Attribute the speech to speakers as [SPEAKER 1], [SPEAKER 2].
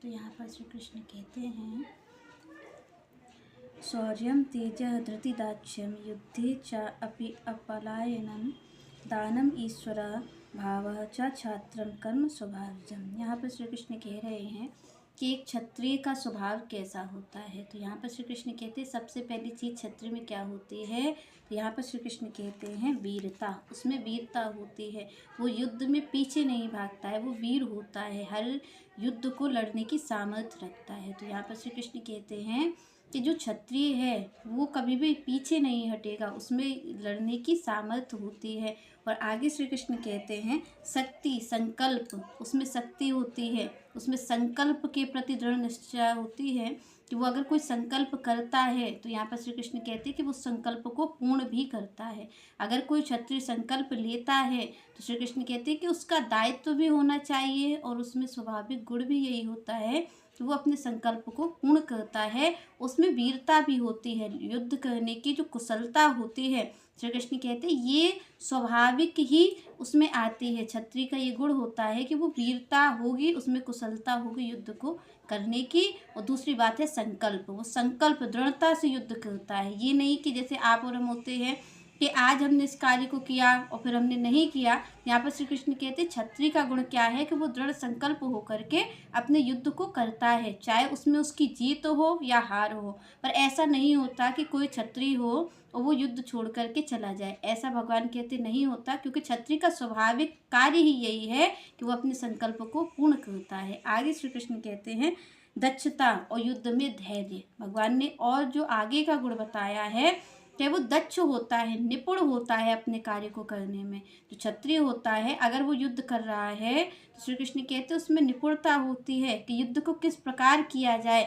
[SPEAKER 1] तो यहाँ पर श्री कृष्ण कहते हैं शौर्यं तेजः धृतिदाक्ष्यं युद्धे च अपि अपलायनं दानम ईश्वर भावः च छात्रं कर्म स्वभावजम्। यहाँ पर श्री कृष्ण कह रहे हैं कि एक क्षत्रिय का स्वभाव कैसा होता है। तो यहाँ पर श्री कृष्ण कहते हैं सबसे पहली चीज़ क्षत्रिय में क्या होती है। तो यहाँ पर श्री कृष्ण कहते हैं वीरता, उसमें वीरता होती है। वो युद्ध में पीछे नहीं भागता है, वो वीर होता है, हर युद्ध को लड़ने की सामर्थ्य रखता है। तो यहाँ पर श्री कृष्ण कहते हैं कि जो क्षत्रिय है वो कभी भी पीछे नहीं हटेगा, उसमें लड़ने की सामर्थ्य होती है। और आगे श्री कृष्ण कहते हैं शक्ति संकल्प, उसमें शक्ति होती है, उसमें संकल्प के प्रति दृढ़ निश्चय होती है कि वो अगर कोई संकल्प करता है तो यहाँ पर श्री कृष्ण कहते हैं कि वो संकल्प को पूर्ण भी करता है। अगर कोई क्षत्रिय संकल्प लेता है तो श्री कृष्ण कहते हैं कि उसका दायित्व भी होना चाहिए और उसमें स्वाभाविक गुण भी यही होता है कि वो अपने संकल्प को पूर्ण करता है। उसमें वीरता भी होती है, युद्ध करने की जो कुशलता होती है श्री कृष्ण कहते हैं ये स्वाभाविक ही उसमें आती है। क्षत्रिय का ये गुण होता है कि वो वीरता होगी, उसमें कुशलता होगी युद्ध को करने की। और दूसरी बात है संकल्प, वो संकल्प दृढ़ता से युद्ध करता है। ये नहीं कि जैसे आप और हम होते हैं कि आज हमने इस कार्य को किया और फिर हमने नहीं किया। यहाँ पर श्री कृष्ण कहते हैं क्षत्रिय का गुण क्या है कि वो दृढ़ संकल्प हो करके अपने युद्ध को करता है, चाहे उसमें उसकी जीत हो या हार हो। पर ऐसा नहीं होता कि कोई क्षत्रिय हो और वो युद्ध छोड़ करके चला जाए, ऐसा भगवान कहते नहीं होता, क्योंकि क्षत्रिय का स्वाभाविक कार्य ही यही है कि वो अपने संकल्प को पूर्ण करता है। आगे श्री कृष्ण कहते हैं दक्षता और युद्ध में धैर्य। भगवान ने और जो आगे का गुण बताया है कि वो दक्ष होता है, निपुण होता है अपने कार्य को करने में। जो क्षत्रिय होता है अगर वो युद्ध कर रहा है तो श्री कृष्ण कहते हैं उसमें निपुणता होती है कि युद्ध को किस प्रकार किया जाए,